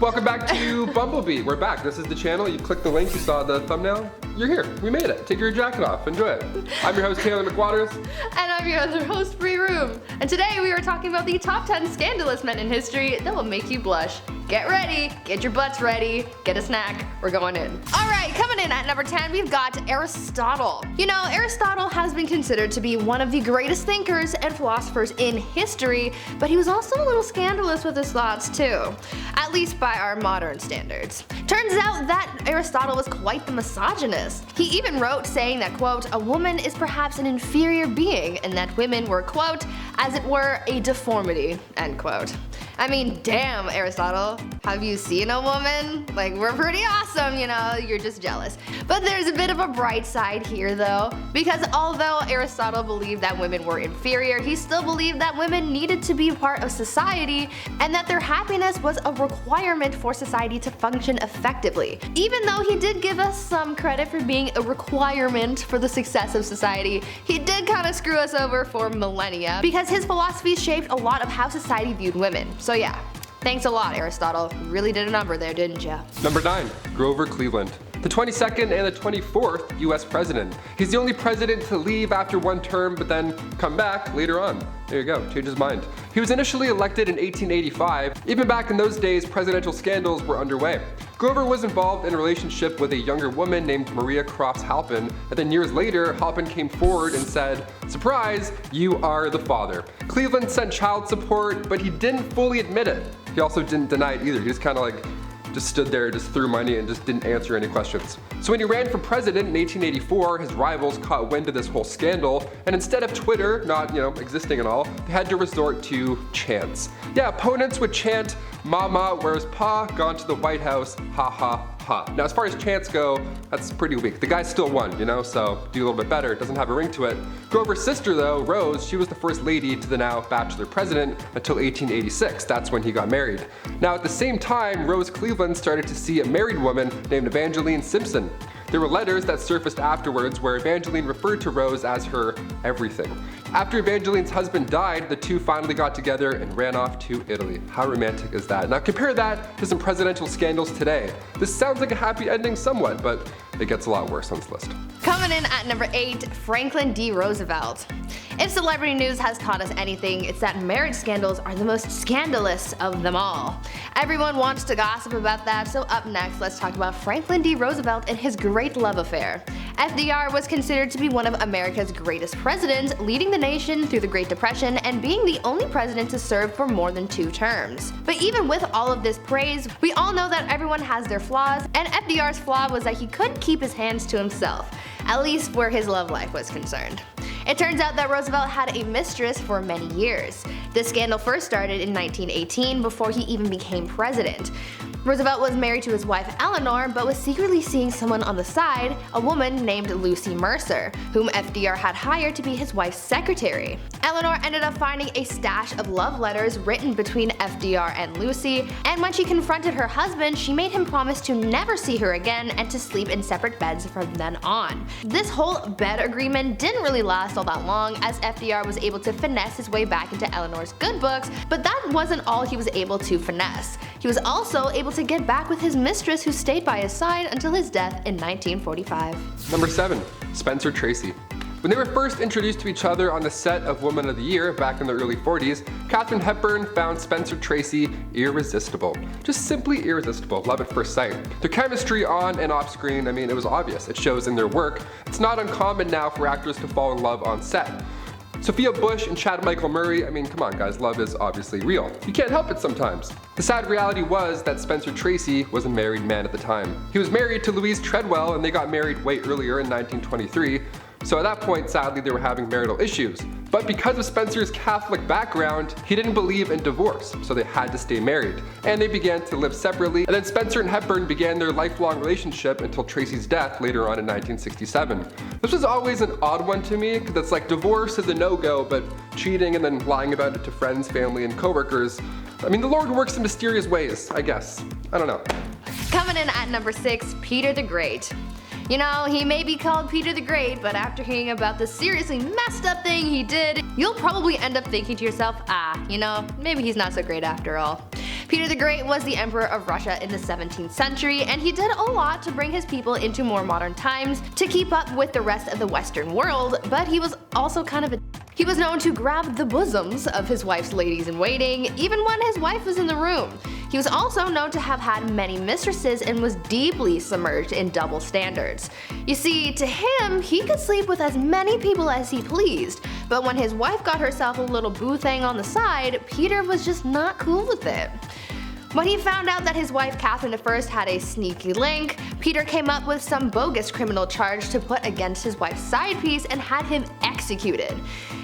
Welcome back to Bumblebee. We're back. This is the channel. You clicked the link, you saw the thumbnail. You're here. We made it. Take your jacket off. Enjoy it. I'm your host, Taylor McWaters. And I'm your other host, Free Room. And today we are talking about the top 10 scandalous men in history that will make you blush. Get ready, get your butts ready, get a snack, we're going in. Alright, coming in at number 10, we've got Aristotle. You know, Aristotle has been considered to be one of the greatest thinkers and philosophers in history, but he was also a little scandalous with his thoughts too. At least by our modern standards. Turns out that Aristotle was quite the misogynist. He even wrote saying that, quote, a woman is perhaps an inferior being and that women were, quote, as it were, a deformity, end quote. I mean, damn, Aristotle. Have you seen a woman? Like, we're pretty awesome, you know, you're just jealous. But there's a bit of a bright side here though, because although Aristotle believed that women were inferior, he still believed that women needed to be a part of society and that their happiness was a requirement for society to function effectively. Even though he did give us some credit for being a requirement for the success of society, he did kind of screw us over for millennia because his philosophy shaped a lot of how society viewed women. So yeah, thanks a lot, Aristotle. You really did a number there, didn't ya? Number 9, Grover Cleveland. The 22nd and the 24th US president. He's the only president to leave after one term but then come back later on. There you go, change his mind. He was initially elected in 1885. Even back in those days, presidential scandals were underway. Grover was involved in a relationship with a younger woman named Maria Crofts Halpin, and then years later, Halpin came forward and said, surprise, you are the father. Cleveland sent child support, but he didn't fully admit it. He also didn't deny it either. He just kind of just stood there, just threw money and just didn't answer any questions. So when he ran for president in 1884, his rivals caught wind of this whole scandal, and instead of Twitter, not existing and all, they had to resort to chants. Yeah, opponents would chant, "Mama, where's Pa? Gone to the White House, ha ha ha." Now as far as chants go, that's pretty weak. The guy still won, so do a little bit better, it doesn't have a ring to it. Grover's sister though, Rose, she was the first lady to the now bachelor president until 1886, that's when he got married. Now at the same time, Rose Cleveland started to see a married woman named Evangeline Simpson. There were letters that surfaced afterwards where Evangeline referred to Rose as her everything. After Evangeline's husband died, the two finally got together and ran off to Italy. How romantic is that? Now compare that to some presidential scandals today. This sounds like a happy ending somewhat, but it gets a lot worse on this list. Coming in at number 8, Franklin D Roosevelt. If celebrity news has taught us anything, it's that marriage scandals are the most scandalous of them all. Everyone wants to gossip about that, so up next let's talk about Franklin D Roosevelt and his great love affair. FDR was considered to be one of America's greatest presidents, leading the nation through the Great Depression and being the only president to serve for more than 2 terms. But even with all of this praise, we all know that everyone has their flaws, and FDR's flaw was that he couldn't keep his hands to himself, at least where his love life was concerned. It turns out that Roosevelt had a mistress for many years. This scandal first started in 1918 before he even became president. Roosevelt was married to his wife Eleanor, but was secretly seeing someone on the side, a woman named Lucy Mercer, whom FDR had hired to be his wife's secretary. Eleanor ended up finding a stash of love letters written between FDR and Lucy, and when she confronted her husband, she made him promise to never see her again and to sleep in separate beds from then on. This whole bed agreement didn't really last all that long, as FDR was able to finesse his way back into Eleanor's good books, but that wasn't all he was able to finesse. He was also able to get back with his mistress, who stayed by his side until his death in 1945. Number 7, Spencer Tracy. When they were first introduced to each other on the set of Woman of the Year back in the early 40s, Katharine Hepburn found Spencer Tracy irresistible. Just simply irresistible, love at first sight. Their chemistry on and off screen, it was obvious. It shows in their work. It's not uncommon now for actors to fall in love on set. Sophia Bush and Chad Michael Murray, come on guys, love is obviously real. You can't help it sometimes. The sad reality was that Spencer Tracy was a married man at the time. He was married to Louise Treadwell and they got married way earlier in 1923. So at that point, sadly, they were having marital issues. But because of Spencer's Catholic background, he didn't believe in divorce, so they had to stay married. And they began to live separately, and then Spencer and Hepburn began their lifelong relationship until Tracy's death later on in 1967. This was always an odd one to me, because it's like divorce is a no-go, but cheating and then lying about it to friends, family, and coworkers, the Lord works in mysterious ways, I guess. I don't know. Coming in at number 6, Peter the Great. He may be called Peter the Great, but after hearing about the seriously messed up thing he did, you'll probably end up thinking to yourself, maybe he's not so great after all. Peter the Great was the emperor of Russia in the 17th century, and he did a lot to bring his people into more modern times to keep up with the rest of the Western world, but he was also kind of a He was known to grab the bosoms of his wife's ladies-in-waiting, even when his wife was in the room. He was also known to have had many mistresses and was deeply submerged in double standards. You see, to him, he could sleep with as many people as he pleased, but when his wife got herself a little boo thing on the side, Peter was just not cool with it. When he found out that his wife Catherine I had a sneaky link, Peter came up with some bogus criminal charge to put against his wife's side piece and had him executed.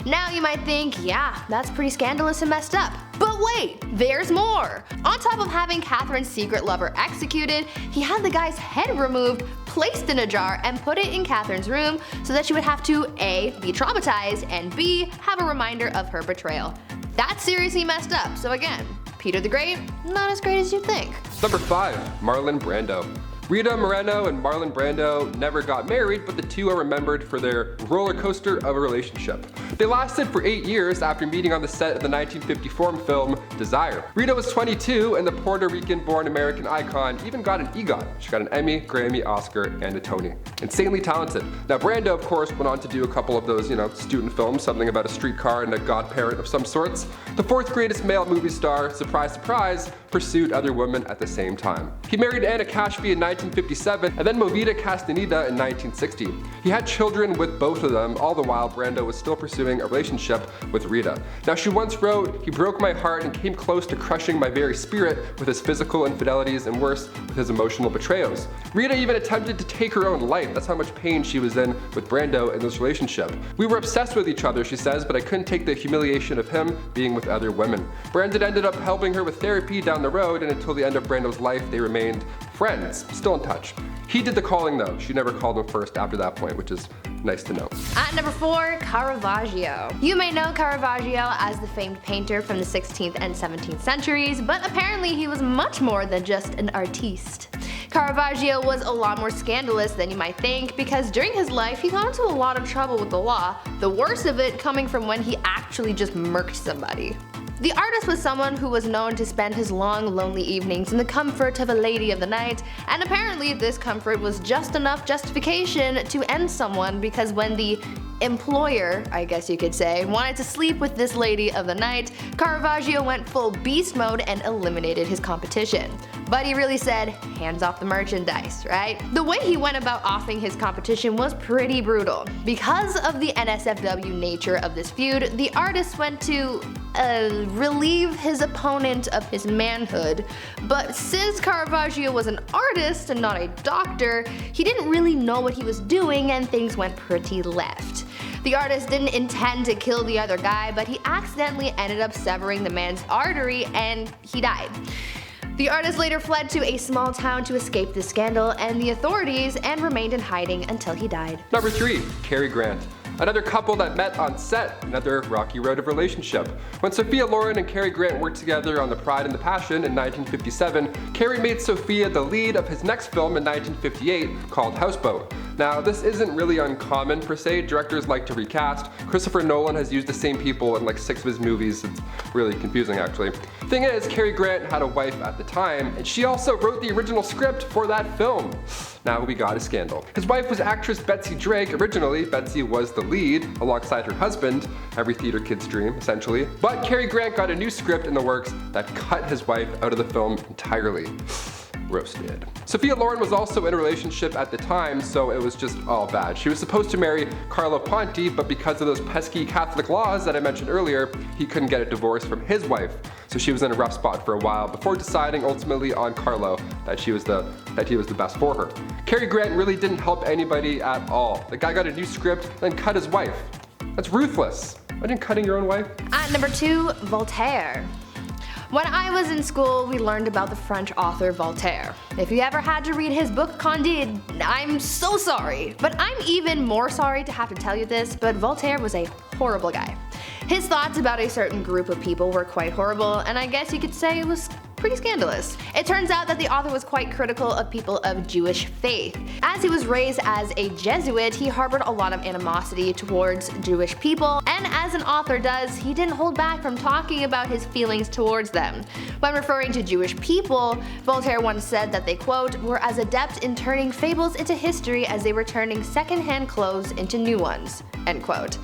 Now you might think, yeah, that's pretty scandalous and messed up. But wait, there's more! On top of having Catherine's secret lover executed, he had the guy's head removed, placed in a jar, and put it in Catherine's room so that she would have to A, be traumatized, and B, have a reminder of her betrayal. That's seriously messed up, so again, Peter the Great, not as great as you think. Number 5. Marlon Brando. Rita Moreno and Marlon Brando never got married, but the two are remembered for their roller coaster of a relationship. They lasted for 8 years after meeting on the set of the 1954 film Desire. Rita was 22, and the Puerto Rican-born American icon even got an EGOT. She got an Emmy, Grammy, Oscar, and a Tony. Insanely talented. Now Brando, of course, went on to do a couple of those, student films, something about a streetcar and a godparent of some sorts. The fourth greatest male movie star, surprise surprise, pursued other women at the same time. He married Anna Cashby in 1957 and then Movida Castaneda in 1960. He had children with both of them, all the while Brando was still pursuing a relationship with Rita. Now she once wrote, "He broke my heart and came close to crushing my very spirit with his physical infidelities and worse, with his emotional betrayals." Rita even attempted to take her own life. That's how much pain she was in with Brando in this relationship. "We were obsessed with each other," she says, "but I couldn't take the humiliation of him being with other women." Brando ended up helping her with therapy down the road, and until the end of Brando's life, they remained friends, still in touch. He did the calling though. She never called him first after that point, which is nice to know. At number 4, Caravaggio. You may know Caravaggio as the famed painter from the 16th and 17th centuries, but apparently he was much more than just an artiste. Caravaggio was a lot more scandalous than you might think, because during his life he got into a lot of trouble with the law, the worst of it coming from when he actually just murked somebody. The artist was someone who was known to spend his long, lonely evenings in the comfort of a lady of the night, and apparently this comfort was just enough justification to end someone, because when the employer, I guess you could say, wanted to sleep with this lady of the night, Caravaggio went full beast mode and eliminated his competition. But he really said, hands off the merchandise, right? The way he went about offing his competition was pretty brutal. Because of the NSFW nature of this feud, the artist went to relieve his opponent of his manhood, but since Caravaggio was an artist and not a doctor, he didn't really know what he was doing and things went pretty left. The artist didn't intend to kill the other guy, but he accidentally ended up severing the man's artery and he died. The artist later fled to a small town to escape the scandal and the authorities and remained in hiding until he died. Number 3. Cary Grant. Another couple that met on set, another rocky road of relationship. When Sophia Loren and Cary Grant worked together on The Pride and the Passion in 1957, Cary made Sophia the lead of his next film in 1958 called Houseboat. Now, this isn't really uncommon per se. Directors like to recast. Christopher Nolan has used the same people in like 6 of his movies. It's really confusing actually. Thing is, Cary Grant had a wife at the time, and she also wrote the original script for that film. Now we got a scandal. His wife was actress Betsy Drake. Originally, Betsy was the lead alongside her husband, every theater kid's dream essentially. But Cary Grant got a new script in the works that cut his wife out of the film entirely. Roasted. Sophia Loren was also in a relationship at the time, so it was just all bad. She was supposed to marry Carlo Ponti, but because of those pesky Catholic laws that I mentioned earlier, he couldn't get a divorce from his wife. So she was in a rough spot for a while before deciding ultimately on Carlo that he was the best for her. Cary Grant really didn't help anybody at all. The guy got a new script, then cut his wife. That's ruthless. Imagine cutting your own wife. At number 2, Voltaire. When I was in school, we learned about the French author Voltaire. If you ever had to read his book Candide, I'm so sorry. But I'm even more sorry to have to tell you this, but Voltaire was a horrible guy. His thoughts about a certain group of people were quite horrible, and I guess you could say it was pretty scandalous. It turns out that the author was quite critical of people of Jewish faith. As he was raised as a Jesuit, he harbored a lot of animosity towards Jewish people, and as an author does, he didn't hold back from talking about his feelings towards them. When referring to Jewish people, Voltaire once said that they, quote, were as adept in turning fables into history as they were turning second-hand clothes into new ones, end quote.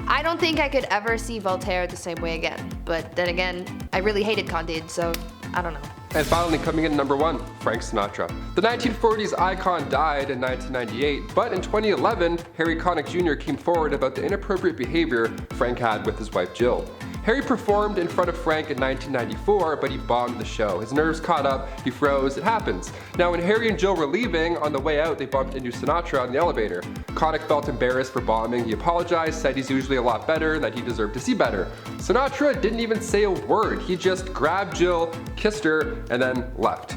I don't think I could ever see Voltaire the same way again, but then again, I really hated Candide, so I don't know. And finally, coming in number 1, Frank Sinatra. The 1940s icon died in 1998, but in 2011, Harry Connick Jr. came forward about the inappropriate behavior Frank had with his wife Jill. Harry performed in front of Frank in 1994, but he bombed the show. His nerves caught up, he froze, it happens. Now when Harry and Jill were leaving, on the way out they bumped into Sinatra on the elevator. Connick felt embarrassed for bombing, he apologized, said he's usually a lot better, that he deserved to see better. Sinatra didn't even say a word, he just grabbed Jill, kissed her, and then left.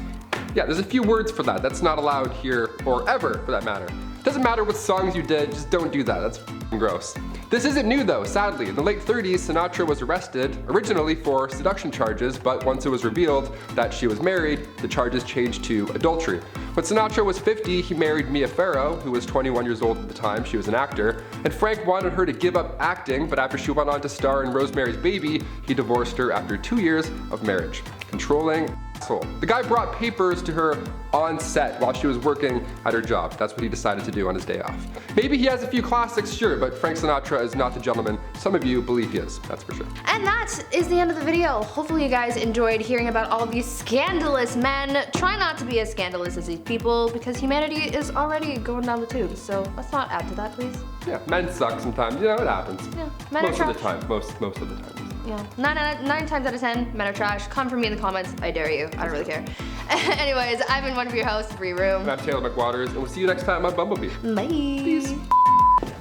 Yeah, there's a few words for that, that's not allowed here, or ever for that matter. Doesn't matter what songs you did, just don't do that, that's gross. This isn't new though, sadly. In the late 30s, Sinatra was arrested, originally for seduction charges, but once it was revealed that she was married, the charges changed to adultery. When Sinatra was 50, he married Mia Farrow, who was 21 years old at the time, she was an actor, and Frank wanted her to give up acting, but after she went on to star in Rosemary's Baby, he divorced her after 2 years of marriage. Controlling asshole. The guy brought papers to her on set while she was working at her job. That's what he decided to do on his day off. Maybe he has a few classics, sure, but Frank Sinatra is not the gentleman some of you believe he is, that's for sure. And that is the end of the video. Hopefully you guys enjoyed hearing about all these scandalous men. Try not to be as scandalous as these people because humanity is already going down the tubes, so let's not add to that, please. Yeah, men suck sometimes, you know, it happens. Yeah, men most are of the trash. time, most of the time. Yeah, 9 times out of 10, men are trash. Come for me in the comments, I dare you, I don't really care. Anyways, I've been one of your hosts, Free Room. And I'm Taylor McWaters, and we'll see you next time on Bumblebee. Bye. Peace.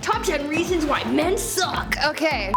Top 10 reasons why men suck. Okay.